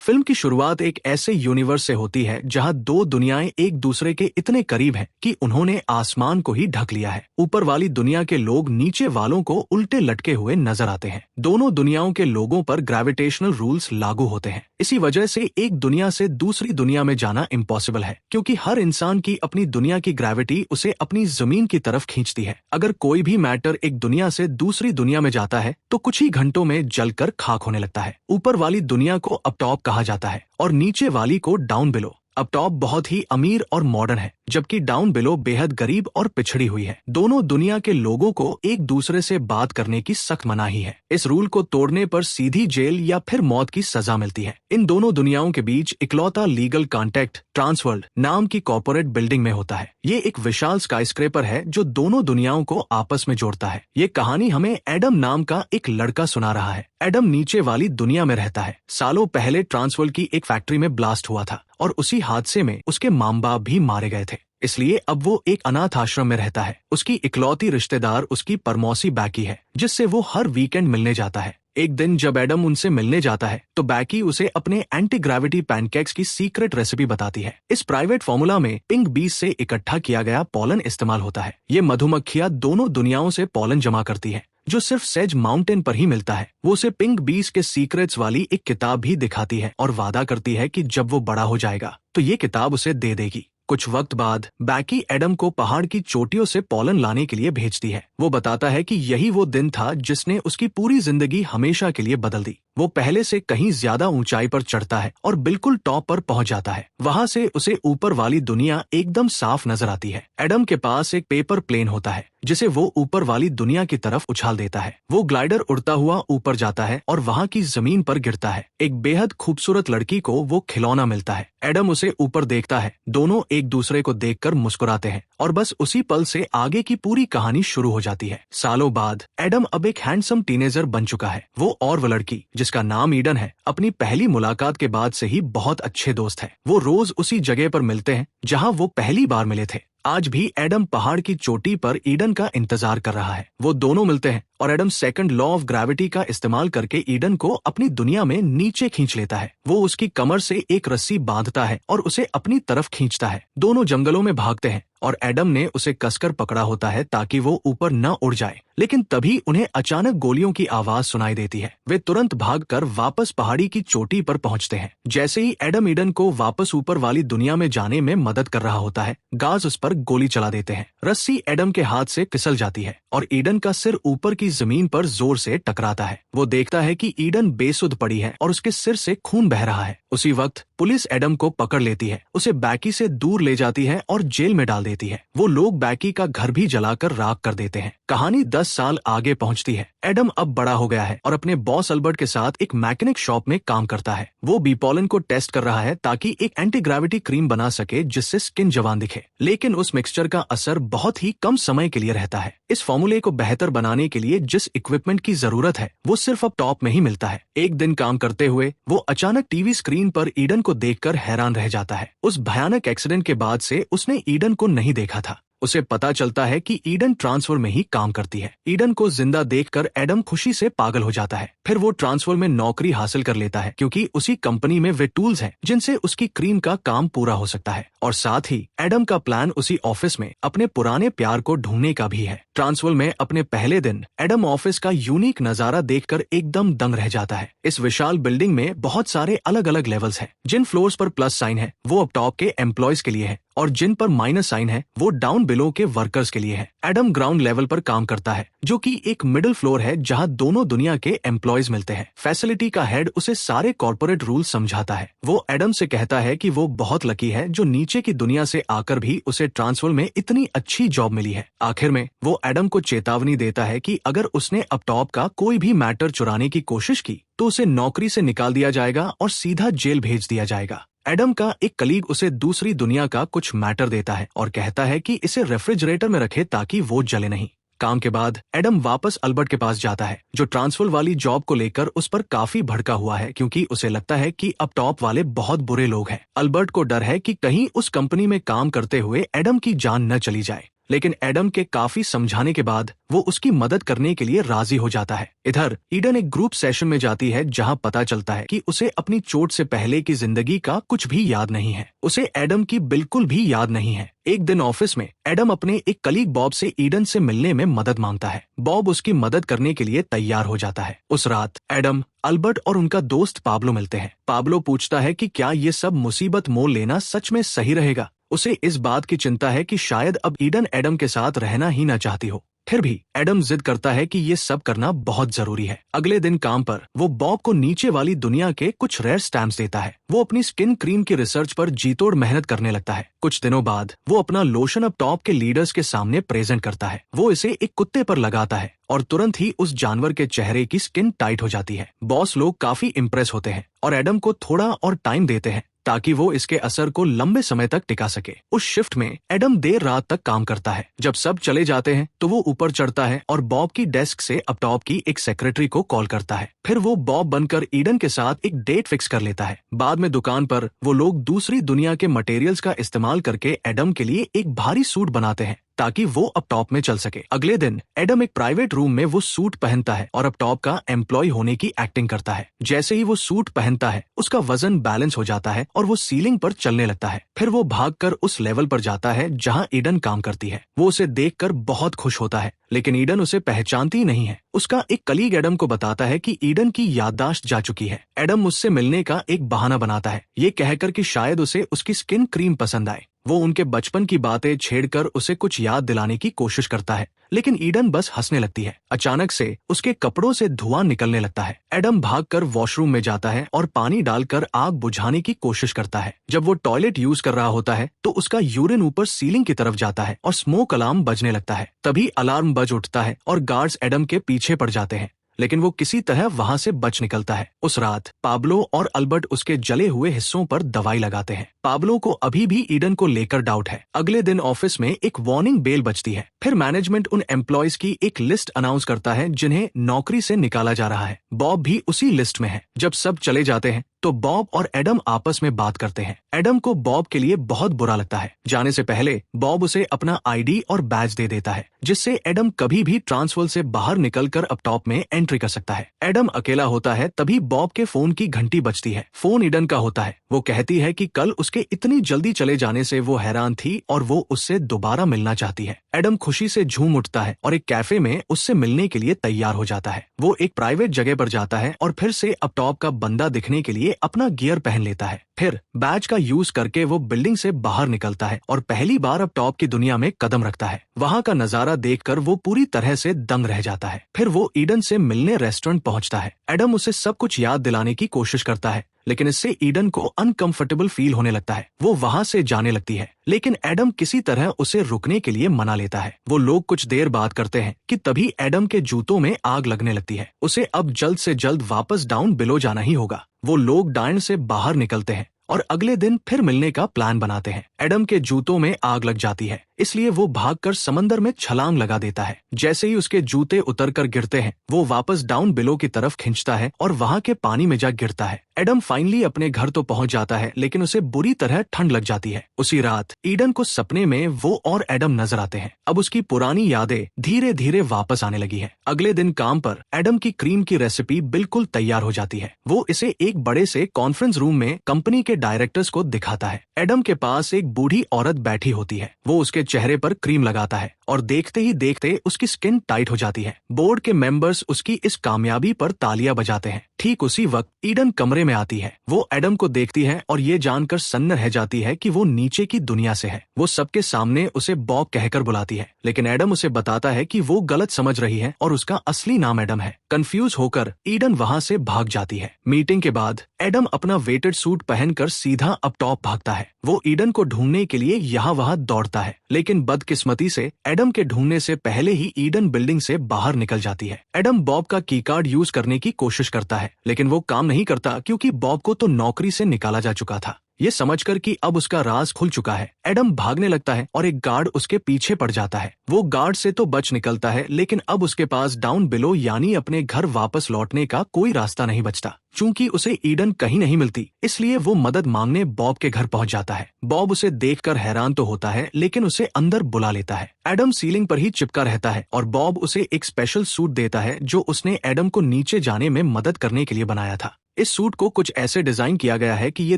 Film की शुरुआत एक ऐसे यूनिवर्स से होती है जहां दो दुनियाएं एक दूसरे के इतने करीब हैं कि उन्होंने आसमान को ही ढक लिया है। ऊपर वाली दुनिया के लोग नीचे वालों को उल्टे लटके हुए नजर आते हैं। दोनों दुनियाओं के लोगों पर ग्रेविटेशनल रूल्स लागू होते हैं। इसी वजह से एक दुनिया से दूसरी दुनिया में जाना इम्पॉसिबल है, क्योंकि हर इंसान की अपनी दुनिया की ग्रेविटी उसे अपनी जमीन की तरफ खींचती है। अगर कोई भी मैटर एक दुनिया से दूसरी दुनिया में जाता है तो कुछ ही घंटों में जलकर खाक होने लगता है। ऊपर वाली दुनिया को अप टॉप कहा जाता है और नीचे वाली को डाउन बिलो। अप टॉप बहुत ही अमीर और मॉडर्न है, जबकि डाउन बिलो बेहद गरीब और पिछड़ी हुई है। दोनों दुनिया के लोगों को एक दूसरे से बात करने की सख्त मनाही है। इस रूल को तोड़ने पर सीधी जेल या फिर मौत की सजा मिलती है। इन दोनों दुनियाओं के बीच इकलौता लीगल कॉन्टैक्ट ट्रांसवर्ल्ड नाम की कॉर्पोरेट बिल्डिंग में होता है। ये एक विशाल स्काईस्क्रेपर है जो दोनों दुनियाओं को आपस में जोड़ता है। ये कहानी हमें एडम नाम का एक लड़का सुना रहा है। एडम नीचे वाली दुनिया में रहता है। सालों पहले ट्रांसवर्ल्ड की एक फैक्ट्री में ब्लास्ट हुआ था और उसी हादसे में उसके माँ बाप भी मारे गए थे। इसलिए अब वो एक अनाथ आश्रम में रहता है। उसकी इकलौती रिश्तेदार उसकी परमौसी बैकी है, जिससे वो हर वीकेंड मिलने जाता है। एक दिन जब एडम उनसे मिलने जाता है तो बैकी उसे अपने एंटी ग्रेविटी पैनकेक्स की सीक्रेट रेसिपी बताती है। इस प्राइवेट फॉर्मूला में पिंक बीज से इकट्ठा किया गया पोलन इस्तेमाल होता है। ये मधुमक्खियां दोनों दुनियाओं से पोलन जमा करती है, जो सिर्फ सेज माउंटेन पर ही मिलता है। वो उसे पिंक बीज के सीक्रेट्स वाली एक किताब भी दिखाती है और वादा करती है कि जब वो बड़ा हो जाएगा तो ये किताब उसे दे देगी। कुछ वक्त बाद बैकी एडम को पहाड़ की चोटियों से पोलन लाने के लिए भेजती है। वो बताता है कि यही वो दिन था जिसने उसकी पूरी जिंदगी हमेशा के लिए बदल दी। वो पहले से कहीं ज्यादा ऊंचाई पर चढ़ता है और बिल्कुल टॉप पर पहुंच जाता है। वहां से उसे ऊपर वाली दुनिया एकदम साफ नजर आती है। एडम के पास एक पेपर प्लेन होता है जिसे वो ऊपर वाली दुनिया की तरफ उछाल देता है। वो ग्लाइडर उड़ता हुआ ऊपर जाता है और वहां की जमीन पर गिरता है। एक बेहद खूबसूरत लड़की को वो खिलौना मिलता है। एडम उसे ऊपर देखता है। दोनों एक दूसरे को देखकर मुस्कुराते हैं और बस उसी पल से आगे की पूरी कहानी शुरू हो जाती है। सालों बाद एडम अब एक हैंडसम टीनेजर बन चुका है। वो और वो लड़की जिसका नाम ईडन है, अपनी पहली मुलाकात के बाद से ही बहुत अच्छे दोस्त हैं। वो रोज उसी जगह पर मिलते हैं जहां वो पहली बार मिले थे। आज भी एडम पहाड़ की चोटी पर ईडन का इंतजार कर रहा है। वो दोनों मिलते हैं और Adam second law of gravity का इस्तेमाल करके ईडन को अपनी दुनिया में नीचे खींच लेता है। वो उसकी कमर से एक रस्सी बांधता है और उसे अपनी तरफ खींचता है। दोनों जंगलों में भागते हैं और एडम ने उसे कसकर पकड़ा होता है ताकि वो ऊपर न उड़ जाए। लेकिन तभी उन्हें अचानक गोलियों की आवाज सुनाई देती है। वे तुरंत भागकर वापस पहाड़ी की चोटी पर पहुंचते हैं। जैसे ही एडम ईडन को वापस ऊपर वाली दुनिया में जाने में मदद कर रहा होता है, गाज उस पर गोली चला देते हैं। रस्सी एडम के हाथ से फिसल जाती है और ईडन का सिर ऊपर की जमीन पर जोर से टकराता है। वो देखता है कि ईडन बेसुध पड़ी है और उसके सिर से खून बह रहा है। उसी वक्त पुलिस एडम को पकड़ लेती है, उसे बैकी से दूर ले जाती है और जेल में डाल देती है। वो लोग बैकी का घर भी जलाकर राख कर देते हैं। कहानी 10 साल आगे पहुंचती है। एडम अब बड़ा हो गया है और अपने बॉस अल्बर्ट के साथ एक मैकेनिक शॉप में काम करता है। वो बीपोलन को टेस्ट कर रहा है ताकि एक एंटी ग्रेविटी क्रीम बना सके जिससे स्किन जवान दिखे। लेकिन उस मिक्सचर का असर बहुत ही कम समय के लिए रहता है। इस फॉर्मूले को बेहतर बनाने के लिए जिस इक्विपमेंट की जरूरत है वो सिर्फ अब टॉप में ही मिलता है। एक दिन काम करते हुए वो अचानक टीवी स्क्रीन पर ईडन को देखकर हैरान रह जाता है। उस भयानक एक्सीडेंट के बाद से उसने ईडन को नहीं देखा था। उसे पता चलता है कि ईडन ट्रांसफर में ही काम करती है। ईडन को जिंदा देखकर एडम खुशी से पागल हो जाता है। फिर वो ट्रांसफर में नौकरी हासिल कर लेता है, क्योंकि उसी कंपनी में वे टूल्स हैं जिनसे उसकी क्रीम का काम पूरा हो सकता है। और साथ ही एडम का प्लान उसी ऑफिस में अपने पुराने प्यार को ढूंढने का भी है। ट्रांसफर में अपने पहले दिन एडम ऑफिस का यूनिक नजारा देखकर एकदम दंग रह जाता है। इस विशाल बिल्डिंग में बहुत सारे अलग अलग लेवल्स हैं। जिन फ्लोर्स पर प्लस साइन है वो अब टॉप के एम्प्लॉयज के लिए है और जिन पर माइनस साइन है वो डाउन बिलो के वर्कर्स के लिए है। एडम ग्राउंड लेवल पर काम करता है, जो कि एक मिडिल फ्लोर है जहां दोनों दुनिया के एम्प्लॉयज मिलते हैं। फैसिलिटी का हेड उसे सारे कॉर्पोरेट रूल समझाता है। वो एडम से कहता है कि वो बहुत लकी है जो नीचे की दुनिया से आकर भी उसे ट्रांसफर में इतनी अच्छी जॉब मिली है। आखिर में वो एडम को चेतावनी देता है कि अगर उसने अब टॉप का कोई भी मैटर चुराने की कोशिश की तो उसे नौकरी से निकाल दिया जाएगा और सीधा जेल भेज दिया जाएगा। एडम का एक कलीग उसे दूसरी दुनिया का कुछ मैटर देता है और कहता है कि इसे रेफ्रिजरेटर में रखे ताकि वो जले नहीं। काम के बाद एडम वापस अल्बर्ट के पास जाता है, जो ट्रांसफर वाली जॉब को लेकर उस पर काफी भड़का हुआ है, क्योंकि उसे लगता है कि अब टॉप वाले बहुत बुरे लोग हैं। अल्बर्ट को डर है कि कहीं उस कंपनी में काम करते हुए एडम की जान न चली जाए। लेकिन एडम के काफी समझाने के बाद वो उसकी मदद करने के लिए राजी हो जाता है। इधर ईडन एक ग्रुप सेशन में जाती है जहां पता चलता है कि उसे अपनी चोट से पहले की जिंदगी का कुछ भी याद नहीं है। उसे एडम की बिल्कुल भी याद नहीं है। एक दिन ऑफिस में एडम अपने एक कलीग बॉब से ईडन से मिलने में मदद मांगता है। बॉब उसकी मदद करने के लिए तैयार हो जाता है। उस रात एडम, अल्बर्ट और उनका दोस्त पाब्लो मिलते हैं। पाब्लो पूछता है कि क्या ये सब मुसीबत मोल लेना सच में सही रहेगा। उसे इस बात की चिंता है कि शायद अब ईडन एडम के साथ रहना ही न चाहती हो। फिर भी एडम जिद करता है कि ये सब करना बहुत जरूरी है। अगले दिन काम पर वो बॉब को नीचे वाली दुनिया के कुछ रेयर स्टैम्प्स देता है। वो अपनी स्किन क्रीम की रिसर्च पर जीतोड़ मेहनत करने लगता है। कुछ दिनों बाद वो अपना लोशन अब टॉप के लीडर्स के सामने प्रेजेंट करता है। वो इसे एक कुत्ते पर लगाता है और तुरंत ही उस जानवर के चेहरे की स्किन टाइट हो जाती है। बॉस लोग काफी इम्प्रेस होते हैं और एडम को थोड़ा और टाइम देते हैं ताकि वो इसके असर को लंबे समय तक टिका सके। उस शिफ्ट में एडम देर रात तक काम करता है। जब सब चले जाते हैं तो वो ऊपर चढ़ता है और बॉब की डेस्क से अब टॉप की एक सेक्रेटरी को कॉल करता है। फिर वो बॉब बनकर ईडन के साथ एक डेट फिक्स कर लेता है। बाद में दुकान पर वो लोग दूसरी दुनिया के मटेरियल्स का इस्तेमाल करके एडम के लिए एक भारी सूट बनाते हैं ताकि वो अब टॉप में चल सके। अगले दिन एडम एक प्राइवेट रूम में वो सूट पहनता है और अब टॉप का एम्प्लॉय होने की एक्टिंग करता है। जैसे ही वो सूट पहनता है उसका वजन बैलेंस हो जाता है और वो सीलिंग पर चलने लगता है। फिर वो भागकर उस लेवल पर जाता है जहां ईडन काम करती है। वो उसे देखकर बहुत खुश होता है, लेकिन ईडन उसे पहचानती नहीं है। उसका एक कलीग एडम को बताता है कि ईडन की याददाश्त जा चुकी है। एडम उससे मिलने का एक बहाना बनाता है, ये कहकर कि शायद उसे उसकी स्किन क्रीम पसंद आए। वो उनके बचपन की बातें छेड़कर उसे कुछ याद दिलाने की कोशिश करता है, लेकिन ईडन बस हंसने लगती है। अचानक से उसके कपड़ों से धुआं निकलने लगता है। एडम भागकर वॉशरूम में जाता है और पानी डालकर आग बुझाने की कोशिश करता है। जब वो टॉयलेट यूज कर रहा होता है तो उसका यूरिन ऊपर सीलिंग की तरफ जाता है और स्मोक अलार्म बजने लगता है। तभी अलार्म बज उठता है और गार्ड्स एडम के पीछे पड़ जाते हैं, लेकिन वो किसी तरह वहां से बच निकलता है। उस रात पाब्लो और अल्बर्ट उसके जले हुए हिस्सों पर दवाई लगाते हैं। पाब्लो को अभी भी ईडन को लेकर डाउट है। अगले दिन ऑफिस में एक वार्निंग बेल बजती है। फिर मैनेजमेंट उन एम्प्लॉयज की एक लिस्ट अनाउंस करता है जिन्हें नौकरी से निकाला जा रहा है। बॉब भी उसी लिस्ट में है। जब सब चले जाते हैं तो बॉब और एडम आपस में बात करते हैं। एडम को बॉब के लिए बहुत बुरा लगता है। जाने से पहले बॉब उसे अपना आईडी और बैज दे देता है, जिससे एडम कभी भी ट्रांसफर से बाहर निकलकर अब टॉप में एंट्री कर सकता है। एडम अकेला होता है, तभी बॉब के फोन की घंटी बजती है। फोन ईडन का होता है। वो कहती है कि कल उसके इतनी जल्दी चले जाने से वो हैरान थी और वो उससे दोबारा मिलना चाहती है। एडम खुशी से झूम उठता है और एक कैफे में उससे मिलने के लिए तैयार हो जाता है। वो एक प्राइवेट जगह पर जाता है और फिर से अब टॉप का बंदा दिखने के लिए अपना गियर पहन लेता है। फिर बैज का यूज करके वो बिल्डिंग से बाहर निकलता है और पहली बार अब टॉप की दुनिया में कदम रखता है। वहाँ का नजारा देखकर वो पूरी तरह से दंग रह जाता है। फिर वो ईडन से मिलने रेस्टोरेंट पहुँचता है। एडम उसे सब कुछ याद दिलाने की कोशिश करता है, लेकिन इससे ईडन को अनकंफर्टेबल फील होने लगता है। वो वहाँ से जाने लगती है, लेकिन एडम किसी तरह उसे रुकने के लिए मना लेता है। वो लोग कुछ देर बात करते हैं कि तभी एडम के जूतों में आग लगने लगती है। उसे अब जल्द से जल्द वापस डाउन बिलो जाना ही होगा। वो लोग डाइन से बाहर निकलते हैं और अगले दिन फिर मिलने का प्लान बनाते हैं। एडम के जूतों में आग लग जाती है, इसलिए वो भागकर समंदर में छलांग लगा देता है। जैसे ही उसके जूते उतरकर गिरते हैं, वो वापस डाउन बिलो की तरफ खींचता है और वहाँ के पानी में जा गिरता है। एडम फाइनली अपने घर तो पहुँच जाता है, लेकिन उसे बुरी तरह ठंड लग जाती है। उसी रात ईडन को सपने में वो और एडम नजर आते हैं। अब उसकी पुरानी यादें धीरे धीरे वापस आने लगी है। अगले दिन काम पर एडम की क्रीम की रेसिपी बिल्कुल तैयार हो जाती है। वो इसे एक बड़े से कॉन्फ्रेंस रूम में कंपनी के डायरेक्टर्स को दिखाता है। एडम के पास एक बूढ़ी औरत बैठी होती है। वो उसके चेहरे पर क्रीम लगाता है और देखते ही देखते उसकी स्किन टाइट हो जाती है। बोर्ड के मेंबर्स उसकी इस कामयाबी पर तालियां बजाते हैं। ठीक उसी वक्त ईडन कमरे में आती है। वो एडम को देखती है और ये जानकर सन्न रह जाती है कि वो नीचे की दुनिया से है। वो सबके सामने उसे बॉब कहकर बुलाती है, लेकिन एडम उसे बताता है कि वो गलत समझ रही है और उसका असली नाम एडम है। कंफ्यूज होकर ईडन वहाँ से भाग जाती है। मीटिंग के बाद एडम अपना वेटेड सूट पहनकर सीधा अप टॉप भागता है। वो ईडन को ढूंढने के लिए यहाँ वहाँ दौड़ता है, लेकिन बदकिस्मती से एडम के ढूंढने से पहले ही ईडन बिल्डिंग से बाहर निकल जाती है। एडम बॉब का की कार्ड यूज करने की कोशिश करता है, लेकिन वो काम नहीं करता क्योंकि बॉब को तो नौकरी से निकाला जा चुका था। ये समझकर कि अब उसका राज खुल चुका है, एडम भागने लगता है और एक गार्ड उसके पीछे पड़ जाता है। वो गार्ड से तो बच निकलता है, लेकिन अब उसके पास डाउन बिलो यानी अपने घर वापस लौटने का कोई रास्ता नहीं बचता। चूंकि उसे ईडन कहीं नहीं मिलती, इसलिए वो मदद मांगने बॉब के घर पहुंच जाता है। बॉब उसे देखकर हैरान तो होता है, लेकिन उसे अंदर बुला लेता है। एडम सीलिंग पर ही चिपका रहता है और बॉब उसे एक स्पेशल सूट देता है जो उसने एडम को नीचे जाने में मदद करने के लिए बनाया था। इस सूट को कुछ ऐसे डिजाइन किया गया है कि ये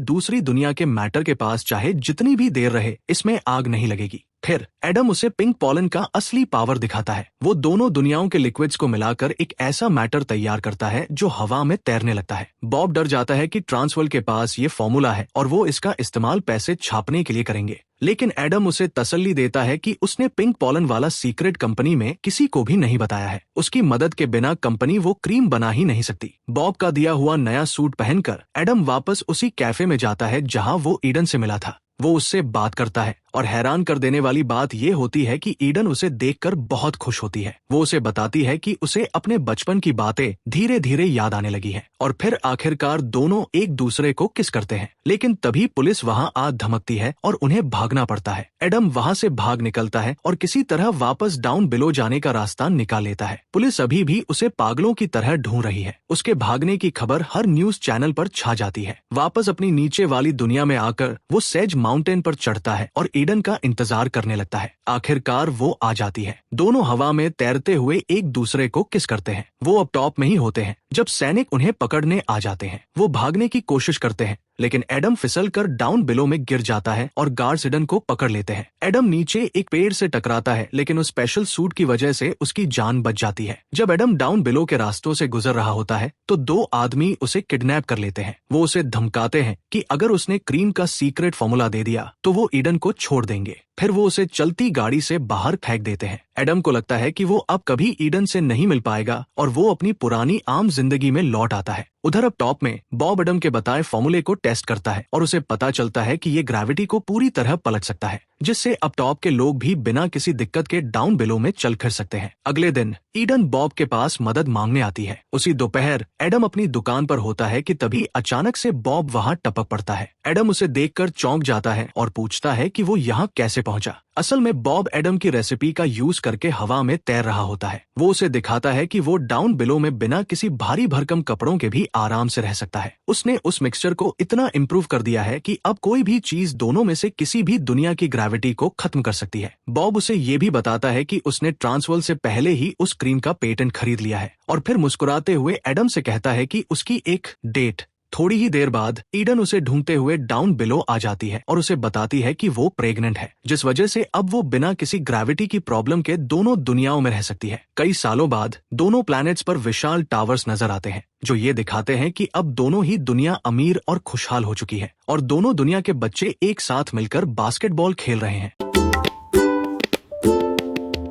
दूसरी दुनिया के मैटर के पास चाहे जितनी भी देर रहे, इसमें आग नहीं लगेगी। फिर एडम उसे पिंक पॉलन का असली पावर दिखाता है। वो दोनों दुनियाओं के लिक्विड्स को मिलाकर एक ऐसा मैटर तैयार करता है जो हवा में तैरने लगता है। बॉब डर जाता है कि ट्रांसवर्ल्ड के पास ये फॉर्मूला है और वो इसका इस्तेमाल पैसे छापने के लिए करेंगे, लेकिन एडम उसे तसल्ली देता है कि उसने पिंक पॉलन वाला सीक्रेट कंपनी में किसी को भी नहीं बताया है। उसकी मदद के बिना कंपनी वो क्रीम बना ही नहीं सकती। बॉब का दिया हुआ नया सूट पहनकर एडम वापस उसी कैफे में जाता है जहां वो ईडन से मिला था। वो उससे बात करता है और हैरान कर देने वाली बात ये होती है कि ईडन उसे देखकर बहुत खुश होती है। वो उसे बताती है कि उसे अपने बचपन की बातें धीरे धीरे याद आने लगी हैं और फिर आखिरकार दोनों एक दूसरे को किस करते हैं। लेकिन तभी पुलिस वहां आ धमकती है और उन्हें भागना पड़ता है। एडम वहां से भाग निकलता है और किसी तरह वापस डाउन बिलो जाने का रास्ता निकाल लेता है। पुलिस अभी भी उसे पागलों की तरह ढूंढ रही है। उसके भागने की खबर हर न्यूज चैनल पर छा जाती है। वापस अपनी नीचे वाली दुनिया में आकर वो सेज माउंटेन पर चढ़ता है और ईडन का इंतजार करने लगता है। आखिरकार वो आ जाती है। दोनों हवा में तैरते हुए एक दूसरे को किस करते हैं। वो अब टॉप में ही होते हैं जब सैनिक उन्हें पकड़ने आ जाते हैं। वो भागने की कोशिश करते हैं, लेकिन एडम फिसलकर डाउन बिलो में गिर जाता है और गार्ड्स ईडन को पकड़ लेते हैं। एडम नीचे एक पेड़ से टकराता है, लेकिन उस स्पेशल सूट की वजह से उसकी जान बच जाती है। जब एडम डाउन बिलो के रास्तों से गुजर रहा होता है तो दो आदमी उसे किडनैप कर लेते हैं। वो उसे धमकाते हैं कि अगर उसने क्रीम का सीक्रेट फॉर्मूला दे दिया तो वो ईडन को छोड़ देंगे। फिर वो उसे चलती गाड़ी से बाहर फेंक देते हैं। एडम को लगता है कि वो अब कभी ईडन से नहीं मिल पाएगा और वो अपनी पुरानी आम जिंदगी में लौट आता है। उधर अब टॉप में बॉब एडम के बताए फॉर्मूले को टेस्ट करता है और उसे पता चलता है कि ये ग्रेविटी को पूरी तरह पलट सकता है, जिससे अब टॉप के लोग भी बिना किसी दिक्कत के डाउन बिलो में चल फिर सकते हैं। अगले दिन ईडन बॉब के पास मदद मांगने आती है। उसी दोपहर एडम अपनी दुकान पर होता है कि तभी अचानक से बॉब वहां टपक पड़ता है। एडम उसे देखकर चौंक जाता है और पूछता है कि वो यहाँ कैसे पहुंचा। असल में बॉब एडम की रेसिपी का यूज करके हवा में तैर रहा होता है। वो उसे दिखाता है कि वो डाउन बिलो में बिना किसी भारी भरकम कपड़ों के भी आराम से रह सकता है। उसने उस मिक्सचर को इतना इम्प्रूव कर दिया है कि अब कोई भी चीज दोनों में से किसी भी दुनिया की ग्रेविटी को खत्म कर सकती है। बॉब उसे ये भी बताता है कि उसने ट्रांसवर्ल्ड से पहले ही उस क्रीम का पेटेंट खरीद लिया है और फिर मुस्कुराते हुए एडम से कहता है कि उसकी एक डेट। थोड़ी ही देर बाद ईडन उसे ढूंढते हुए डाउन बिलो आ जाती है और उसे बताती है कि वो प्रेग्नेंट है, जिस वजह से अब वो बिना किसी ग्रेविटी की प्रॉब्लम के दोनों दुनियाओं में रह सकती है। कई सालों बाद दोनों प्लैनेट्स पर विशाल टावर्स नजर आते हैं जो ये दिखाते हैं कि अब दोनों ही दुनिया अमीर और खुशहाल हो चुकी है और दोनों दुनिया के बच्चे एक साथ मिलकर बास्केटबॉल खेल रहे हैं।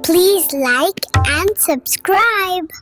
Please like and subscribe.